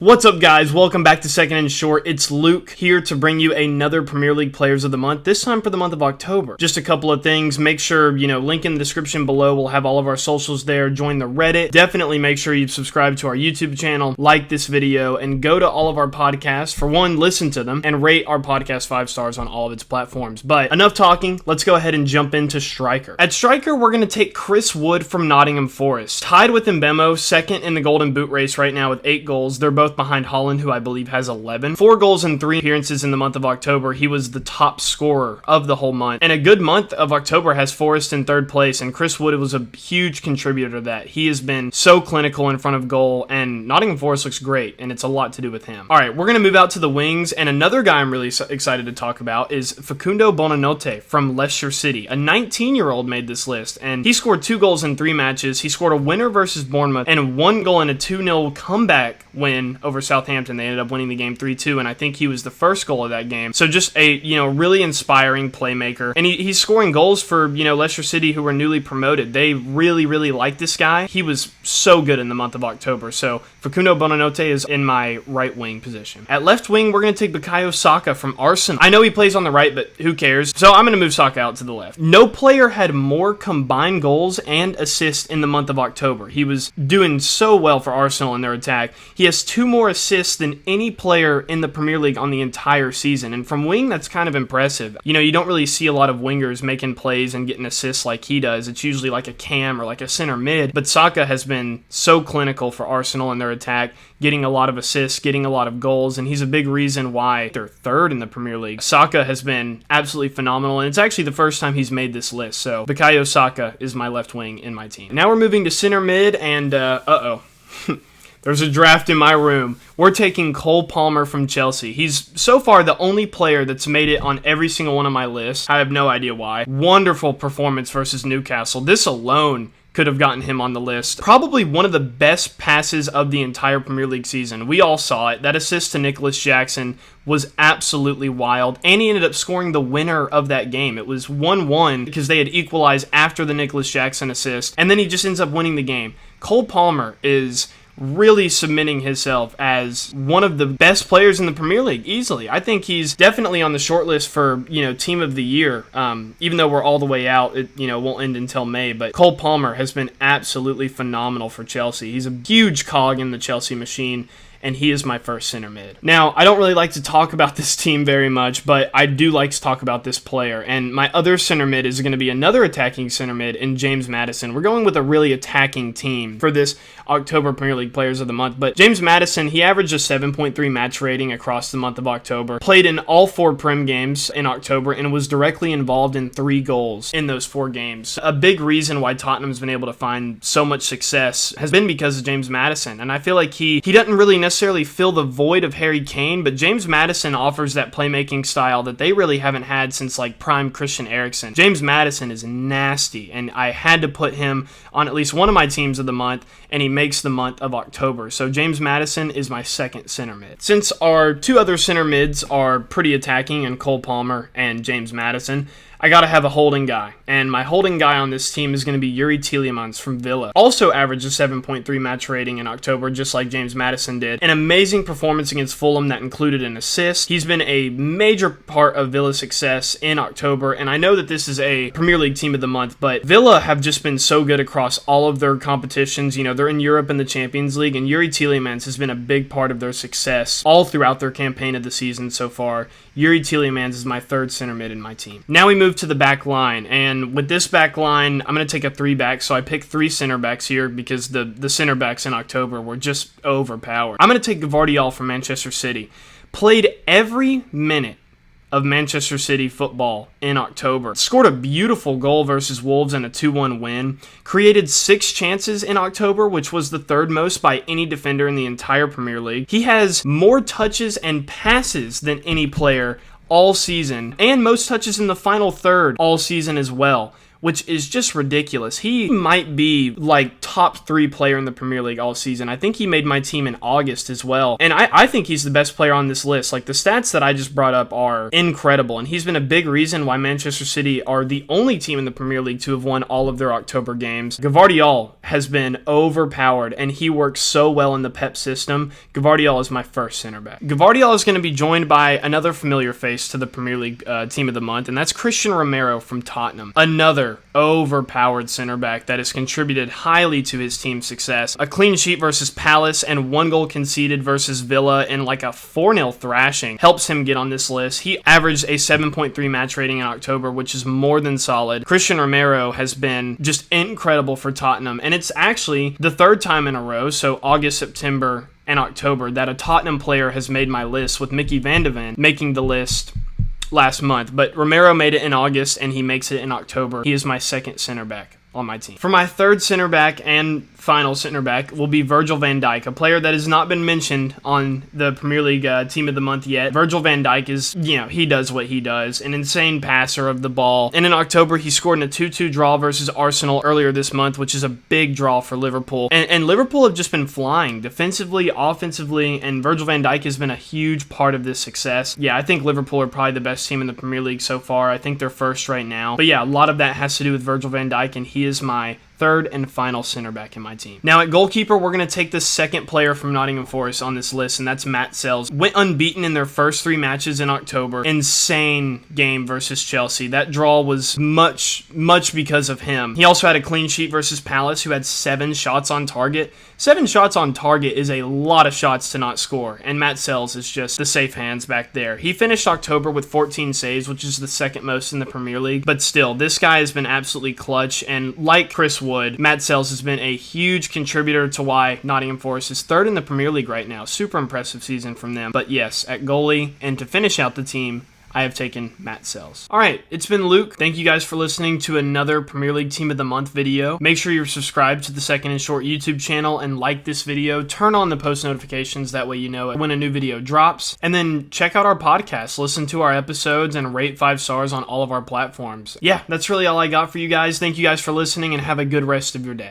What's up, guys? Welcome back to Second and Short. It's Luke here to bring you another Premier League Players of the Month, this time for the month of October. Just a couple of things. Make sure, link in the description below. We'll have all of our socials there. Join the Reddit. Definitely make sure you subscribe to our YouTube channel, like this video, and go to all of our podcasts. For one, listen to them, and rate our podcast 5 stars on all of its platforms. But enough talking. Let's go ahead and jump into striker. At striker, we're going to take Chris Wood from Nottingham Forest. Tied with Mbemo, second in the Golden Boot race right now with 8 goals. They're both behind Holland, who I believe has 11. 4 goals and 3 appearances in the month of October. He was the top scorer of the whole month. And a good month of October has Forest in 3rd place, and Chris Wood was a huge contributor to that. He has been so clinical in front of goal, and Nottingham Forest looks great, and it's a lot to do with him. All right, we're going to move out to the wings, and another guy I'm really excited to talk about is Facundo Bonanotte from Leicester City. A 19-year-old made this list, and he scored 2 goals in 3 matches. He scored a winner versus Bournemouth, and 1 goal in a 2-0 comeback win over Southampton. They ended up winning the game 3-2, and I think he was the first goal of that game. So just a, really inspiring playmaker. And he's scoring goals for, Leicester City, who were newly promoted. They really, really like this guy. He was so good in the month of October. So Facundo Bonanotte is in my right wing position. At left wing, we're going to take Bukayo Saka from Arsenal. I know he plays on the right, but who cares? So I'm going to move Saka out to the left. No player had more combined goals and assists in the month of October. He was doing so well for Arsenal in their attack. He has 2 more assists than any player in the Premier League on the entire season. And from wing, that's kind of impressive. You don't really see a lot of wingers making plays and getting assists like he does. It's usually like a cam or like a center mid. But Saka has been so clinical for Arsenal in their attack, getting a lot of assists, getting a lot of goals, and he's a big reason why they're 3rd in the Premier League. Saka has been absolutely phenomenal, and it's actually the first time he's made this list. So Bukayo Saka is my left wing in my team. Now we're moving to center mid, and there's a draft in my room. We're taking Cole Palmer from Chelsea. He's so far the only player that's made it on every single one of my lists. I have no idea why. Wonderful performance versus Newcastle. This alone could have gotten him on the list. Probably one of the best passes of the entire Premier League season. We all saw it. That assist to Nicholas Jackson was absolutely wild, and he ended up scoring the winner of that game. It was 1-1 because they had equalized after the Nicholas Jackson assist, and then he just ends up winning the game. Cole Palmer is really cementing himself as one of the best players in the Premier League, easily. I think he's definitely on the short list for, team of the year. Even though we're all the way out, it, won't end until May. But Cole Palmer has been absolutely phenomenal for Chelsea. He's a huge cog in the Chelsea machine, and he is my first center mid. Now, I don't really like to talk about this team very much, but I do like to talk about this player, and my other center mid is going to be another attacking center mid in James Madison. We're going with a really attacking team for this October Premier League Players of the Month, but James Madison, he averaged a 7.3 match rating across the month of October, played in all 4 Prem games in October, and was directly involved in 3 goals in those 4 games. A big reason why Tottenham's been able to find so much success has been because of James Madison, and I feel like he doesn't really necessarily fill the void of Harry Kane, but James Madison offers that playmaking style that they really haven't had since like prime Christian Eriksen. James Madison is nasty, and I had to put him on at least one of my teams of the month, and he makes the month of October. So James Madison is my second center mid. Since our 2 other center mids are pretty attacking, and Cole Palmer and James Madison, I gotta have a holding guy, and my holding guy on this team is going to be Yuri Tielemans from Villa. Also averaged a 7.3 match rating in October, just like James Madison did. An amazing performance against Fulham that included an assist. He's been a major part of Villa's success in October, and I know that this is a Premier League team of the month, but Villa have just been so good across all of their competitions. They're in Europe and the Champions League, and Yuri Tielemans has been a big part of their success all throughout their campaign of the season so far. Yuri Tielemans is my 3rd center mid in my team. Now we move to the back line, and with this back line, I'm going to take a 3-back, so I picked 3 center backs here because the center backs in October were just overpowered. I'm going to take Gabriel from Manchester City. Played every minute of Manchester City football in October. Scored a beautiful goal versus Wolves in a 2-1 win. Created 6 chances in October, which was the 3rd most by any defender in the entire Premier League. He has more touches and passes than any player all season, and most touches in the final third all season as well. which is just ridiculous. He might be like top 3 player in the Premier League all season. I think he made my team in August as well. And I think he's the best player on this list. Like, the stats that I just brought up are incredible. And he's been a big reason why Manchester City are the only team in the Premier League to have won all of their October games. Gabriel has been overpowered, and he works so well in the Pep system. Gabriel is my first center back. Gabriel is going to be joined by another familiar face to the Premier League team of the month, and that's Christian Romero from Tottenham. Another overpowered center back that has contributed highly to his team's success. A clean sheet versus Palace and 1 goal conceded versus Villa and like a 4-0 thrashing helps him get on this list. He averaged a 7.3 match rating in October, which is more than solid. Christian Romero has been just incredible for Tottenham, and it's actually the 3rd time in a row, so August, September, and October, that a Tottenham player has made my list, with Mickey van de Ven making the list last month. But Romero made it in August, and he makes it in October. He is my second center back on my team. For my 3rd center back and final center back will be Virgil van Dijk, a player that has not been mentioned on the Premier League team of the month yet. Virgil van Dijk is, he does what he does, an insane passer of the ball. And in October, he scored in a 2-2 draw versus Arsenal earlier this month, which is a big draw for Liverpool. And Liverpool have just been flying defensively, offensively, and Virgil van Dijk has been a huge part of this success. Yeah, I think Liverpool are probably the best team in the Premier League so far. I think they're first right now. But yeah, a lot of that has to do with Virgil van Dijk, and he is my 3rd and final center back in my team. Now at goalkeeper, we're going to take the second player from Nottingham Forest on this list, and that's Matt Sells. Went unbeaten in their first 3 matches in October. Insane game versus Chelsea. That draw was much because of him. He also had a clean sheet versus Palace, who had 7 shots on target. 7 shots on target is a lot of shots to not score, and Matt Sells is just the safe hands back there. He finished October with 14 saves, which is the 2nd most in the Premier League, but still, this guy has been absolutely clutch, and like Chris Wood, Matt Sells has been a huge contributor to why Nottingham Forest is 3rd in the Premier League right now. Super impressive season from them. But yes, at goalie, and to finish out the team, I have taken Matt Sells. All right, it's been Luke. Thank you guys for listening to another Premier League Team of the Month video. Make sure you're subscribed to the Second and Short YouTube channel and like this video. Turn on the post notifications. That way you know when a new video drops. And then check out our podcast. Listen to our episodes and rate 5 stars on all of our platforms. Yeah, that's really all I got for you guys. Thank you guys for listening and have a good rest of your day.